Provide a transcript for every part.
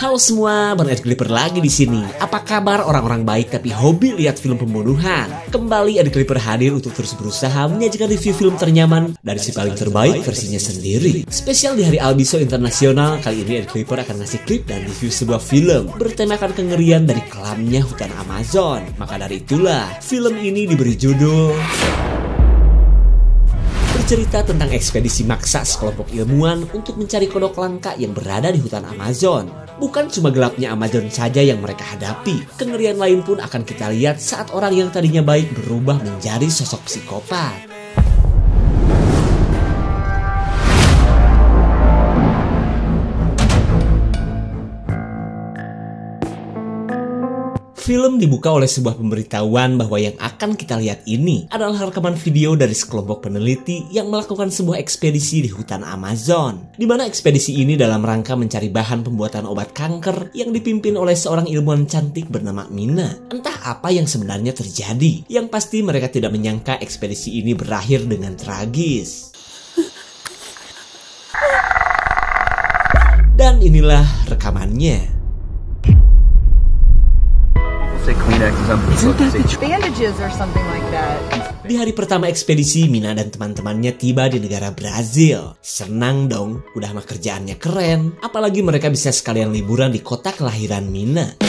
Halo semua, Bang Ed Clipper lagi di sini. Apa kabar orang-orang baik tapi hobi lihat film pembunuhan? Kembali Ed Clipper hadir untuk terus berusaha menyajikan review film ternyaman dari si paling terbaik versinya sendiri. Spesial di Hari Albiso Internasional, kali ini Ed Clipper akan ngasih klip dan review sebuah film bertemakan kengerian dari kelamnya hutan Amazon. Maka dari itulah, film ini diberi judul bercerita tentang ekspedisi maksa sekelompok ilmuwan untuk mencari kodok langka yang berada di hutan Amazon. Bukan cuma gelapnya Amazon saja yang mereka hadapi, kengerian lain pun akan kita lihat saat orang yang tadinya baik berubah menjadi sosok psikopat. Film dibuka oleh sebuah pemberitahuan bahwa yang akan kita lihat ini adalah rekaman video dari sekelompok peneliti yang melakukan sebuah ekspedisi di hutan Amazon. Di mana ekspedisi ini dalam rangka mencari bahan pembuatan obat kanker yang dipimpin oleh seorang ilmuwan cantik bernama Mina. Entah apa yang sebenarnya terjadi, yang pasti mereka tidak menyangka ekspedisi ini berakhir dengan tragis. Dan inilah rekamannya. Di hari pertama ekspedisi, Mina dan teman-temannya tiba di negara Brazil. Senang dong, udah mah kerjaannya keren. Apalagi mereka bisa sekalian liburan di kota kelahiran Mina.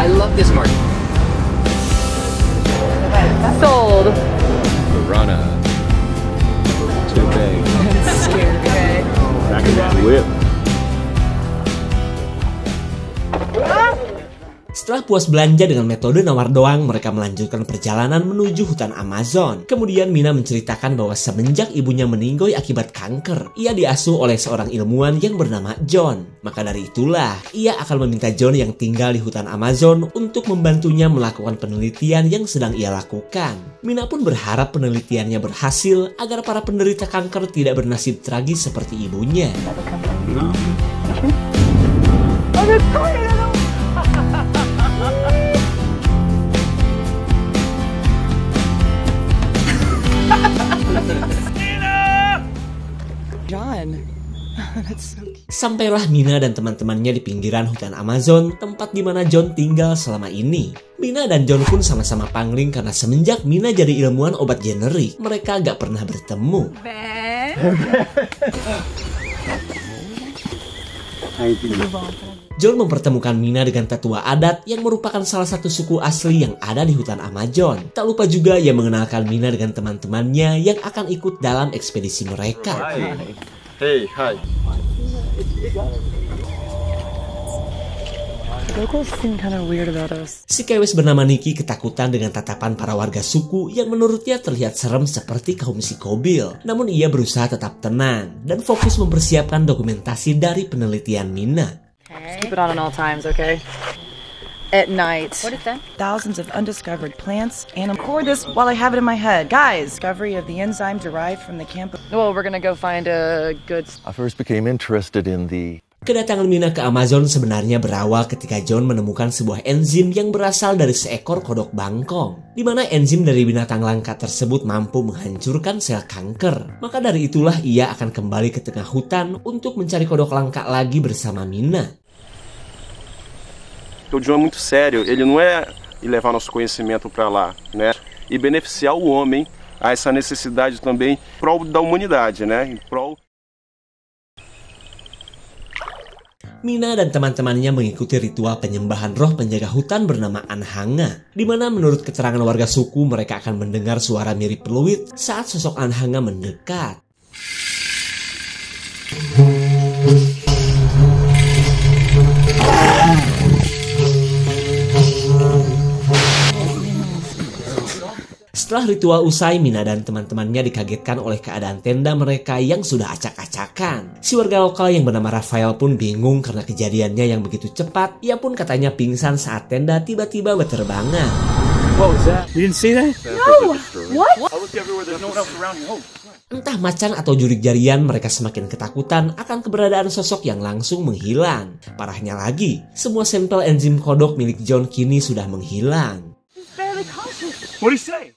I love this market. Sold. Piranha. Too big. Scary. Back in that whip. Setelah puas belanja dengan metode nawar doang, mereka melanjutkan perjalanan menuju hutan Amazon. Kemudian Mina menceritakan bahwa semenjak ibunya meninggoy akibat kanker, ia diasuh oleh seorang ilmuwan yang bernama John. Maka dari itulah, ia akan meminta John yang tinggal di hutan Amazon untuk membantunya melakukan penelitian yang sedang ia lakukan. Mina pun berharap penelitiannya berhasil agar para penderita kanker tidak bernasib tragis seperti ibunya. No. John. That's so cute. Sampailah Mina dan teman-temannya di pinggiran hutan Amazon, tempat di mana John tinggal selama ini. Mina dan John pun sama-sama pangling karena semenjak Mina jadi ilmuwan obat generik, mereka gak pernah bertemu. John mempertemukan Mina dengan tetua adat yang merupakan salah satu suku asli yang ada di hutan Amazon. Tak lupa juga ia mengenalkan Mina dengan teman-temannya yang akan ikut dalam ekspedisi mereka. Hey, hi. Locals seem kind of weird about us. Si kewes bernama Nikki ketakutan dengan tatapan para warga suku yang menurutnya terlihat serem seperti kaum psikobil. Namun ia berusaha tetap tenang dan fokus mempersiapkan dokumentasi dari penelitian Mina. Keep it on at all times, okay? At night. What is that? Thousands of undiscovered plants, and record this while I have it in my head. Guys, discovery of the enzyme derived from the camp. Well, we're gonna go find a good... I first became interested in the Kedatangan Mina ke Amazon sebenarnya berawal ketika John menemukan sebuah enzim yang berasal dari seekor kodok bangkong, di mana enzim dari binatang langka tersebut mampu menghancurkan sel kanker. Maka dari itulah ia akan kembali ke tengah hutan untuk mencari kodok langka lagi bersama Mina. O John é muito sério, ele não é levar nosso conhecimento para lá, né? E beneficiar o homem a essa necessidade também em prol da humanidade, né? Em prol... Mina dan teman-temannya mengikuti ritual penyembahan roh penjaga hutan bernama Anhanga, di mana menurut keterangan warga suku mereka akan mendengar suara mirip peluit saat sosok Anhanga mendekat. Setelah ritual usai, Mina dan teman-temannya dikagetkan oleh keadaan tenda mereka yang sudah acak-acakan. Si warga lokal yang bernama Rafael pun bingung karena kejadiannya yang begitu cepat. Ia pun katanya pingsan saat tenda tiba-tiba berterbangan. What was that? You didn't see that? No! What? I looked everywhere, there's no one else around here. Entah macan atau jurik-jarian, mereka semakin ketakutan akan keberadaan sosok yang langsung menghilang. Parahnya lagi, semua sampel enzim kodok milik John kini sudah menghilang. What do you say?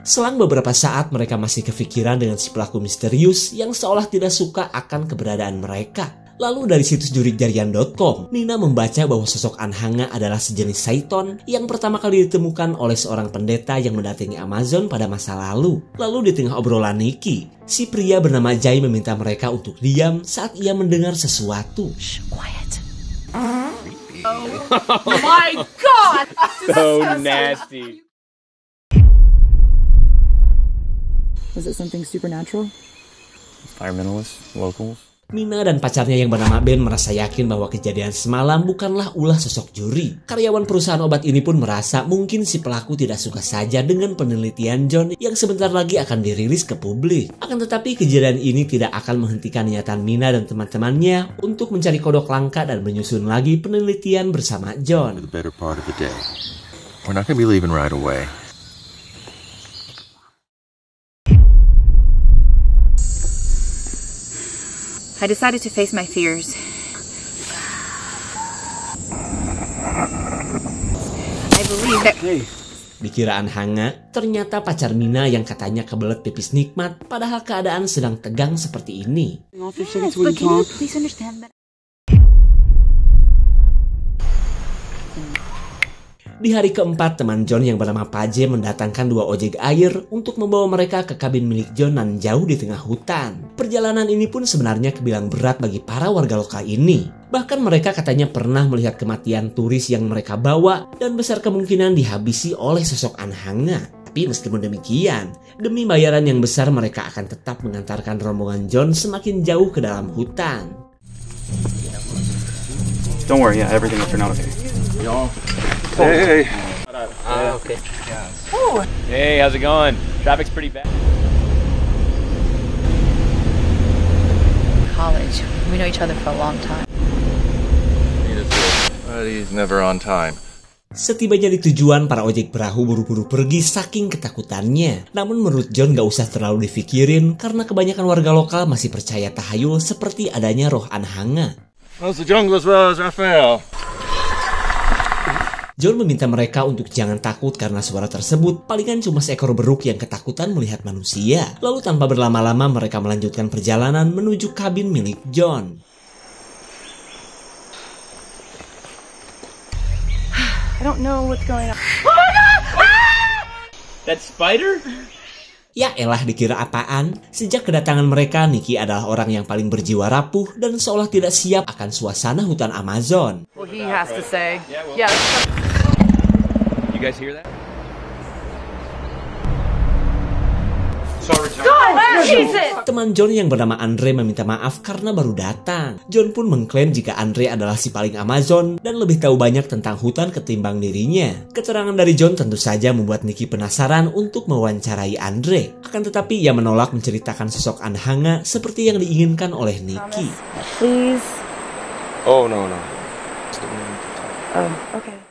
Selang beberapa saat mereka masih kepikiran dengan si pelaku misterius yang seolah tidak suka akan keberadaan mereka. Lalu dari situs jurigjarian.com, Nina membaca bahwa sosok Anhanga adalah sejenis Saiton yang pertama kali ditemukan oleh seorang pendeta yang mendatangi Amazon pada masa lalu. Lalu di tengah obrolan Nikki, si pria bernama Jay meminta mereka untuk diam saat ia mendengar sesuatu. Shh, quiet. Oh my God! So nasty. Was it something supernatural? Environmentalists, locals. Mina dan pacarnya yang bernama Ben merasa yakin bahwa kejadian semalam bukanlah ulah sosok juri. Karyawan perusahaan obat ini pun merasa mungkin si pelaku tidak suka saja dengan penelitian John yang sebentar lagi akan dirilis ke publik. Akan tetapi kejadian ini tidak akan menghentikan niatan Mina dan teman-temannya untuk mencari kodok langka dan menyusun lagi penelitian bersama John. the better part of the day. We're not going to be leaving right away. I decided to face my fears. I believe that... Dikira Anhanga, ternyata pacar Mina yang katanya kebelet pipis nikmat, padahal keadaan sedang tegang seperti ini. Yes, but can you please understand that? Di hari keempat, teman John yang bernama Paje mendatangkan 2 ojek air untuk membawa mereka ke kabin milik John nan jauh di tengah hutan. Perjalanan ini pun sebenarnya kebilang berat bagi para warga lokal ini. Bahkan mereka katanya pernah melihat kematian turis yang mereka bawa dan besar kemungkinan dihabisi oleh sosok Anhanga. Tapi meskipun demikian, demi bayaran yang besar mereka akan tetap mengantarkan rombongan John semakin jauh ke dalam hutan. Don't worry, yeah, everything will turn out okay. Hey. Okay. Hey, how's it going? Traffic's pretty bad. College. We know each other for a long time. But he's never on time. Setibanya di tujuan, para ojek perahu buru-buru pergi saking ketakutannya. Namun menurut John gak usah terlalu difikirin karena kebanyakan warga lokal masih percaya tahayul seperti adanya roh Anhanga. How's the jungle as well as Raphael? John meminta mereka untuk jangan takut karena suara tersebut palingan cuma seekor beruk yang ketakutan melihat manusia. Lalu tanpa berlama-lama mereka melanjutkan perjalanan menuju kabin milik John. I don't know what's going on. That spider? Ya elah, dikira apaan? Sejak kedatangan mereka, Nikki adalah orang yang paling berjiwa rapuh dan seolah tidak siap akan suasana hutan Amazon. Well, he has to say. Yeah. You guys hear that? Jesus! Teman John yang bernama Andre meminta maaf karena baru datang. John pun mengklaim jika Andre adalah si paling Amazon dan lebih tahu banyak tentang hutan ketimbang dirinya. Keterangan dari John tentu saja membuat Nikki penasaran untuk mewawancarai Andre. Akan tetapi ia menolak menceritakan sosok Anhanga seperti yang diinginkan oleh Nikki. Please. Oh, no. Oh, okay.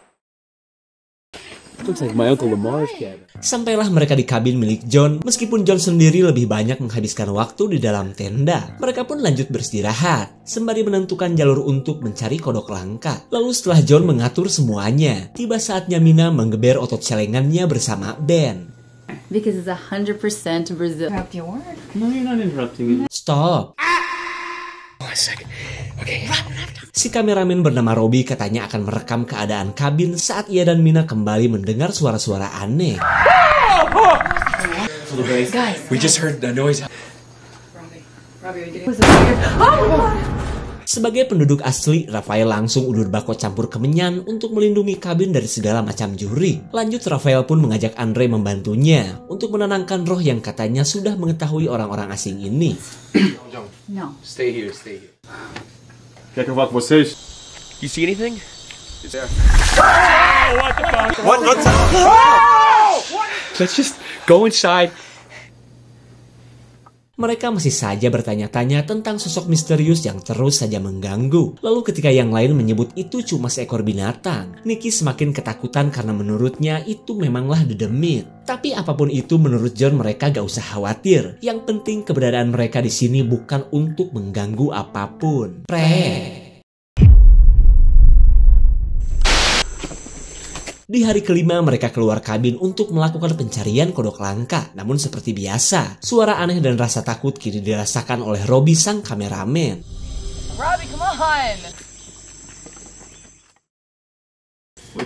Looks like my Uncle Lamar's cabin. Sampailah mereka di kabin milik John, meskipun John sendiri lebih banyak menghabiskan waktu di dalam tenda. Mereka pun lanjut beristirahat, sembari menentukan jalur untuk mencari kodok langka. Lalu setelah John mengatur semuanya, tiba saatnya Mina menggeber otot celengannya bersama Ben. Because it's 100% Brazil. Interrupt your word. No, you're not interrupting. Stop! Si kameramen bernama Robbie katanya akan merekam keadaan kabin saat ia dan Mina kembali mendengar suara-suara aneh. Guys. We just heard the noise. Sebagai penduduk asli, Raphael langsung udur bako campur kemenyan untuk melindungi kabin dari segala macam juri. Lanjut, Raphael pun mengajak Andre membantunya untuk menenangkan roh yang katanya sudah mengetahui orang-orang asing ini. No. Stay here. Quer que eu vá com vocês? You see anything? Let's just go inside. Mereka masih saja bertanya-tanya tentang sosok misterius yang terus saja mengganggu. Lalu ketika yang lain menyebut itu cuma seekor binatang, Nikki semakin ketakutan karena menurutnya itu memanglah dedemit. Tapi apapun itu, menurut John mereka gak usah khawatir. Yang penting keberadaan mereka di sini bukan untuk mengganggu apapun. Di hari kelima mereka keluar kabin untuk melakukan pencarian kodok langka. Namun seperti biasa, suara aneh dan rasa takut kini dirasakan oleh Robbie sang kameramen. Robbie, come on!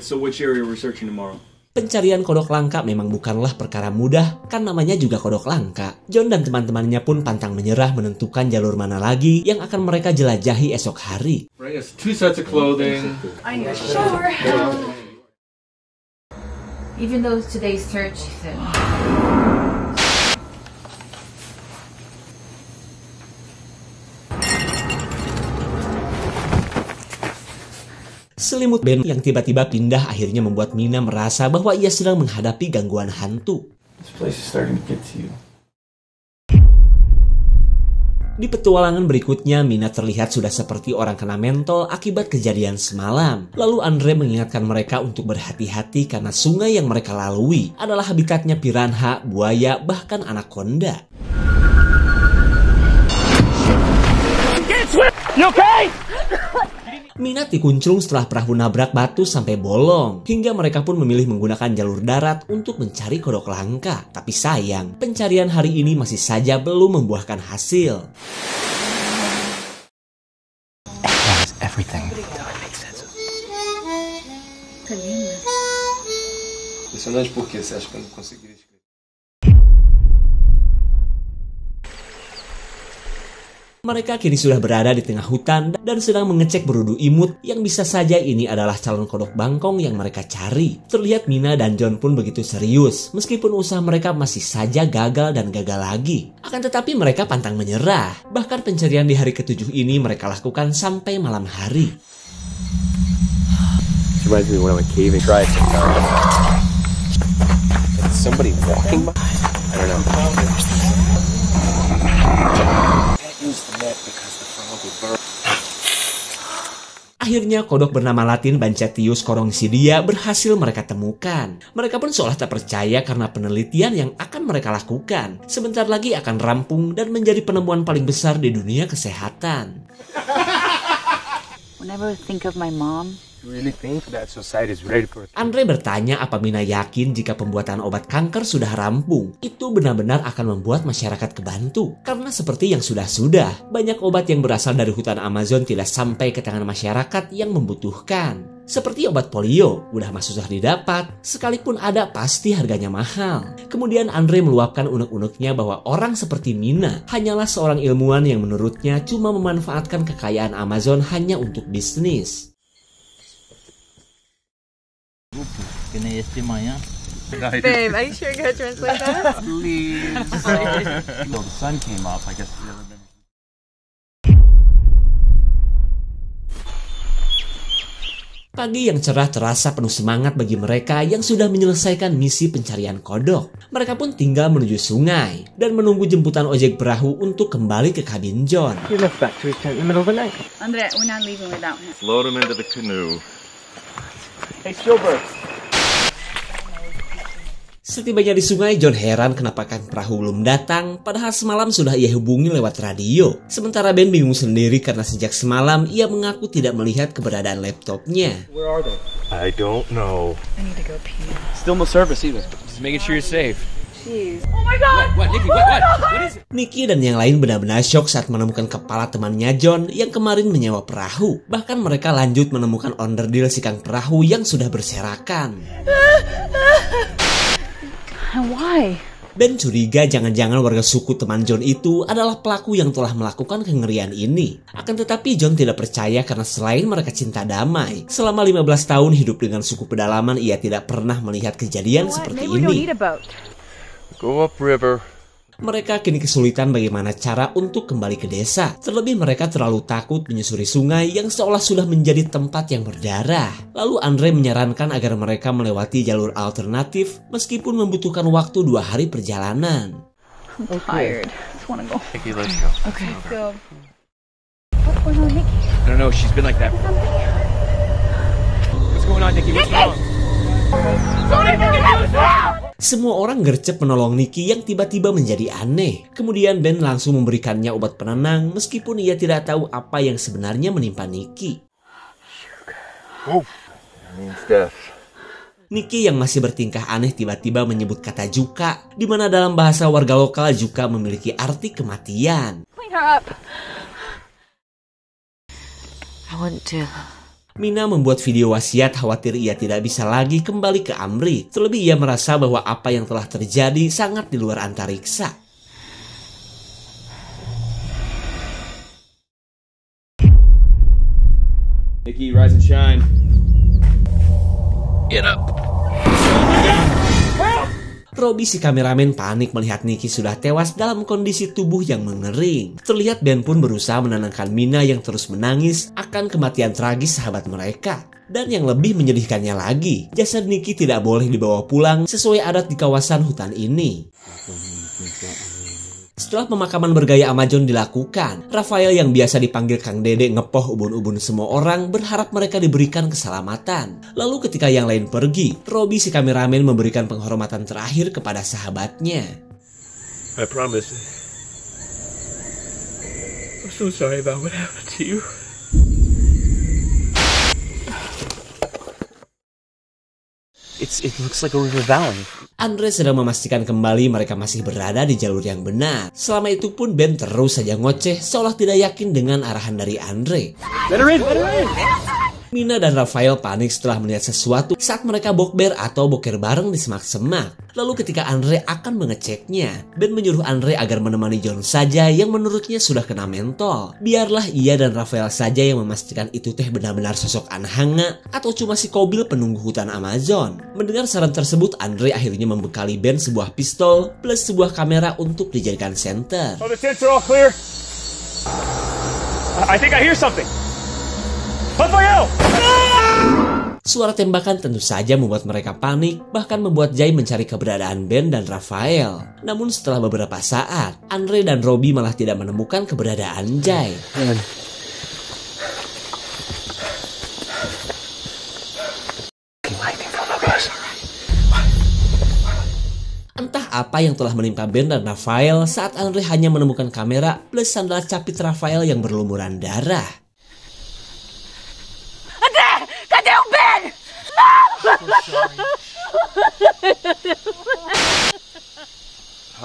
So which area we're searching tomorrow? Pencarian kodok langka memang bukanlah perkara mudah, kan namanya juga kodok langka. John dan teman-temannya pun pantang menyerah menentukan jalur mana lagi yang akan mereka jelajahi esok hari. Bring us 2 sets of clothing. I know, sure. Even though today's search is Selimut Ben yang tiba-tiba pindah akhirnya membuat Mina merasa bahwa ia sedang menghadapi gangguan hantu. Di petualangan berikutnya, Mina terlihat sudah seperti orang kena mentol akibat kejadian semalam. Lalu Andre mengingatkan mereka untuk berhati-hati karena sungai yang mereka lalui adalah habitatnya piranha, buaya, bahkan anaconda. You okay? Mina dikunclung setelah perahu nabrak batu sampai bolong, hingga mereka pun memilih menggunakan jalur darat untuk mencari kodok langka. Tapi sayang, pencarian hari ini masih saja belum membuahkan hasil. Everything. Mereka kini sudah berada di tengah hutan dan sedang mengecek berudu imut yang bisa saja ini adalah calon kodok bangkong yang mereka cari. Terlihat Mina dan John pun begitu serius, meskipun usaha mereka masih saja gagal dan gagal lagi. Akan tetapi mereka pantang menyerah. Bahkan pencarian di hari ke-7 ini mereka lakukan sampai malam hari. Reminds me when I went caving. Try sometime. Is somebody walking by? I don't know. Akhirnya kodok bernama Latin Banchatius corongidia berhasil mereka temukan. Mereka pun seolah tak percaya karena penelitian yang akan mereka lakukan sebentar lagi akan rampung dan menjadi penemuan paling besar di dunia kesehatan. Whenever I think of my mom, Andre bertanya apa Mina yakin jika pembuatan obat kanker sudah rampung, itu benar-benar akan membuat masyarakat kebantu. Karena seperti yang sudah-sudah, banyak obat yang berasal dari hutan Amazon tidak sampai ke tangan masyarakat yang membutuhkan. Seperti obat polio, mudah mah susah didapat, sekalipun ada pasti harganya mahal. Kemudian Andre meluapkan unek-uneknya bahwa orang seperti Mina hanyalah seorang ilmuwan yang menurutnya cuma memanfaatkan kekayaan Amazon hanya untuk bisnis. Babe, are you sure you're gonna translate that? Please. The sun came up. I guess the other been. Pagi yang cerah terasa penuh semangat bagi mereka yang sudah menyelesaikan misi pencarian kodok. Mereka pun tinggal menuju sungai dan menunggu jemputan ojek perahu untuk kembali ke kabin John. You left back to his tent in the middle of the night. Andre, we're not leaving without him. Load him into the canoe. Hey, Silver. Setibanya di sungai, John heran kenapa kang perahu belum datang, padahal semalam sudah ia hubungi lewat radio. Sementara Ben bingung sendiri karena sejak semalam ia mengaku tidak melihat keberadaan laptopnya. Where are they? I don't know. I need to go pee. Still no service either. Just making sure you're safe. Jeez. Oh my god! What, Nikki? What is it? Nicky dan yang lain benar-benar syok saat menemukan kepala temannya John yang kemarin menyewa perahu. Bahkan mereka lanjut menemukan onderdil si kang perahu yang sudah berserakan. Why? Ben curiga jangan-jangan warga suku teman John itu adalah pelaku yang telah melakukan kengerian ini. Akan tetapi John tidak percaya karena selain mereka cinta damai, selama 15 tahun hidup dengan suku pedalaman ia tidak pernah melihat kejadian seperti ini. Go upriver. Mereka kini kesulitan bagaimana cara untuk kembali ke desa. Terlebih mereka terlalu takut menyusuri sungai yang seolah sudah menjadi tempat yang berdarah. Lalu Andre menyarankan agar mereka melewati jalur alternatif meskipun membutuhkan waktu 2 hari perjalanan. I'm tired. I just wanna go. Nikki, let's go. Okay. Go. What's going on, Nikki? I don't know. She's been like that. What's going on, Nikki? What's wrong? Semua orang gercep menolong Nicky yang tiba-tiba menjadi aneh. Kemudian Ben langsung memberikannya obat penenang meskipun ia tidak tahu apa yang sebenarnya menimpa Nicky. Oh, that means death. Nicky yang masih bertingkah aneh tiba-tiba menyebut kata Juka, di mana dalam bahasa warga lokal Juka memiliki arti kematian. Clean her up. I want to. Mina membuat video wasiat khawatir ia tidak bisa lagi kembali ke Amri. Terlebih ia merasa bahwa apa yang telah terjadi sangat di luar antariksa. Nikki, rise and shine. Get up. Robbie si kameramen panik melihat Nicky sudah tewas dalam kondisi tubuh yang mengering. Terlihat Ben pun berusaha menenangkan Mina yang terus menangis akan kematian tragis sahabat mereka. Dan yang lebih menyedihkannya lagi, jasad Nicky tidak boleh dibawa pulang sesuai adat di kawasan hutan ini. Setelah pemakaman bergaya Amazon dilakukan, Rafael yang biasa dipanggil Kang Dede ngepoh ubun-ubun semua orang berharap mereka diberikan keselamatan. Lalu ketika yang lain pergi, Robbie si kameramen memberikan penghormatan terakhir kepada sahabatnya. I promise. I'm so sorry about what happened to you. It looks like a river valley. Andre sedang memastikan kembali mereka masih berada di jalur yang benar. Selama itu pun Ben terus saja ngoceh seolah tidak yakin dengan arahan dari Andre. Better in. Mina dan Rafael panik setelah melihat sesuatu saat mereka bokber atau boker bareng di semak-semak. Lalu ketika Andre akan mengeceknya, Ben menyuruh Andre agar menemani John saja yang menurutnya sudah kena mentol. Biarlah ia dan Rafael saja yang memastikan itu teh benar-benar sosok Anhanga atau cuma si Kobil penunggu hutan Amazon. Mendengar saran tersebut, Andre akhirnya membekali Ben sebuah pistol plus sebuah kamera untuk dijadikan center. Oh, the tents are all clear. I think I hear something. Rafael! Suara tembakan tentu saja membuat mereka panik, bahkan membuat Jay mencari keberadaan Ben dan Rafael. Namun setelah beberapa saat, Andre dan Robbie malah tidak menemukan keberadaan Jay. Entah apa yang telah menimpa Ben dan Rafael saat Andre hanya menemukan kamera plus sandal capit Rafael yang berlumuran darah.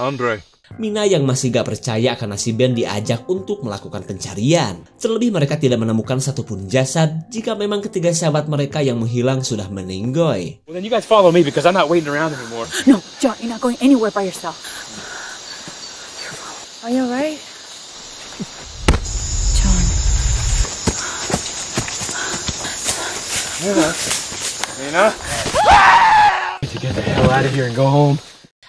Andre. Mina yang masih gak percaya karena si Ben diajak untuk melakukan pencarian. Terlebih mereka tidak menemukan satupun jasad jika memang ketiga sahabat mereka yang menghilang sudah meninggoy. Well, then you guys follow me because I'm not waiting around anymore. No, John, you're not going anywhere by yourself. Are you alright? John. Mina? To get the hell out of here and go home.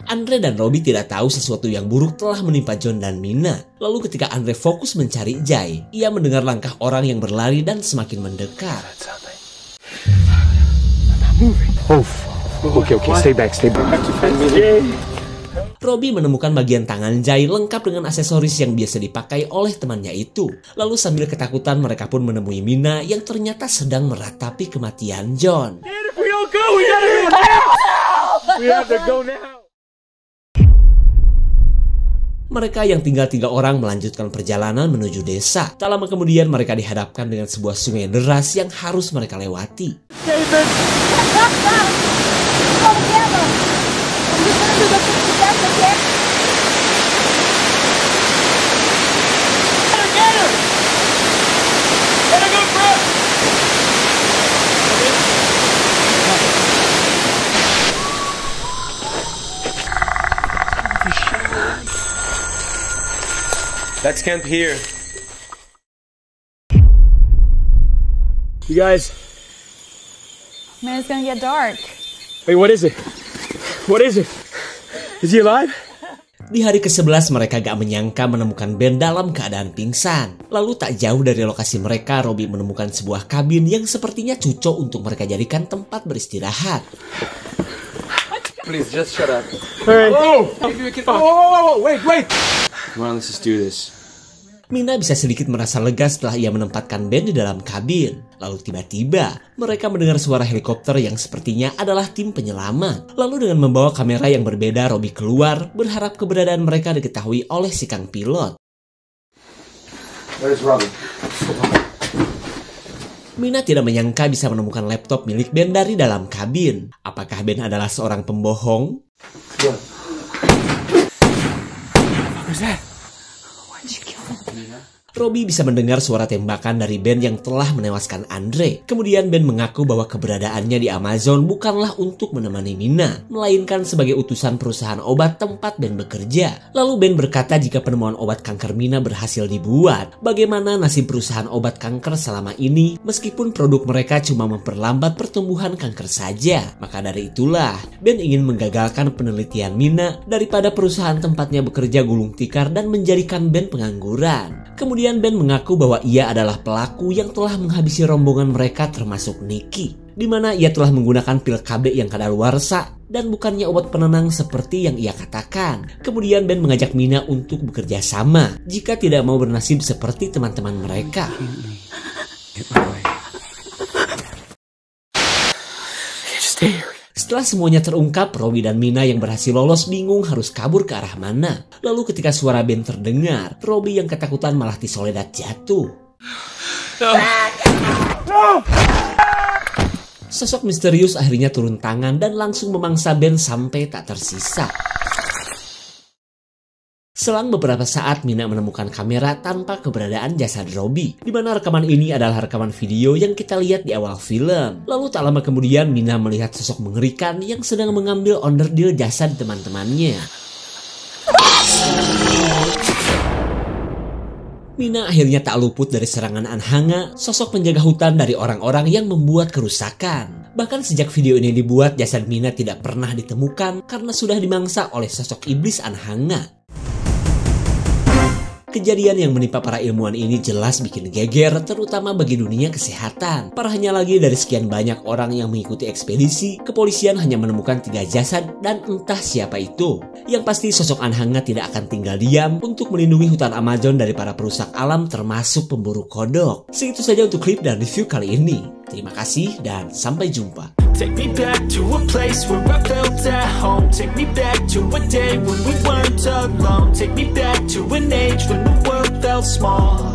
Andre dan Robbie tidak tahu sesuatu yang buruk telah menimpa John dan Mina. Lalu ketika Andre fokus mencari Jay, ia mendengar langkah orang yang berlari dan semakin mendekat. Okay, stay back. Robbie menemukan bagian tangan Jay lengkap dengan aksesoris yang biasa dipakai oleh temannya itu. Lalu sambil ketakutan mereka pun menemui Mina yang ternyata sedang meratapi kematian John. If we don't go, we gotta go now! We have to go now! Mereka yang tinggal 3 orang melanjutkan perjalanan menuju desa. Tak lama kemudian mereka dihadapkan dengan sebuah sungai deras yang harus mereka lewati. Let's camp here. You guys. Man, it's gonna get dark. Wait, what is it? What is it? Is he alive? Di hari ke-11 mereka gak menyangka menemukan Ben dalam keadaan pingsan. Lalu tak jauh dari lokasi mereka, Robbie menemukan sebuah kabin yang sepertinya cocok untuk mereka jadikan tempat beristirahat. Please, just shut up. Alright. Whoa, wait. Come on, let's just do this. Mina bisa sedikit merasa lega setelah ia menempatkan Ben di dalam kabin. Lalu tiba-tiba, mereka mendengar suara helikopter yang sepertinya adalah tim penyelamat. Lalu dengan membawa kamera yang berbeda, Robbie keluar, berharap keberadaan mereka diketahui oleh si kang pilot. Where's Robbie? Mina tidak menyangka bisa menemukan laptop milik Ben dari dalam kabin. Apakah Ben adalah seorang pembohong? Robbie bisa mendengar suara tembakan dari Ben yang telah menewaskan Andre. Kemudian Ben mengaku bahwa keberadaannya di Amazon bukanlah untuk menemani Mina, melainkan sebagai utusan perusahaan obat tempat Ben bekerja. Lalu Ben berkata jika penemuan obat kanker Mina berhasil dibuat, bagaimana nasib perusahaan obat kanker selama ini meskipun produk mereka cuma memperlambat pertumbuhan kanker saja. Maka dari itulah Ben ingin menggagalkan penelitian Mina daripada perusahaan tempatnya bekerja gulung tikar dan menjadikan Ben pengangguran. Kemudian Ben mengaku bahwa ia adalah pelaku yang telah menghabisi rombongan mereka termasuk Nikki, di mana ia telah menggunakan pil KB yang kadaluarsa dan bukannya obat penenang seperti yang ia katakan. Kemudian Ben mengajak Mina untuk bekerja sama jika tidak mau bernasib seperti teman-teman mereka. Setelah semuanya terungkap, Robbie dan Mina yang berhasil lolos bingung harus kabur ke arah mana. Lalu ketika suara Ben terdengar, Robbie yang ketakutan malah Soledad jatuh. Sosok misterius akhirnya turun tangan dan langsung memangsa Ben sampai tak tersisa. Selang beberapa saat, Mina menemukan kamera tanpa keberadaan jasad Robbie, di mana rekaman ini adalah rekaman video yang kita lihat di awal film. Lalu tak lama kemudian, Mina melihat sosok mengerikan yang sedang mengambil onderdil jasad teman-temannya. Mina akhirnya tak luput dari serangan Anhanga, sosok penjaga hutan dari orang-orang yang membuat kerusakan. Bahkan sejak video ini dibuat, jasad Mina tidak pernah ditemukan karena sudah dimangsa oleh sosok iblis Anhanga. Kejadian yang menimpa para ilmuwan ini jelas bikin geger, terutama bagi dunia kesehatan. Parahnya lagi, dari sekian banyak orang yang mengikuti ekspedisi, kepolisian hanya menemukan 3 jasad dan entah siapa itu. Yang pasti sosok Anhanga tidak akan tinggal diam untuk melindungi hutan Amazon dari para perusak alam termasuk pemburu kodok. Segitu saja untuk klip dan review kali ini. Terima kasih dan sampai jumpa. Take me back to a place where I felt at home. Take me back to a day when we weren't alone. Take me back to an age when the world felt small.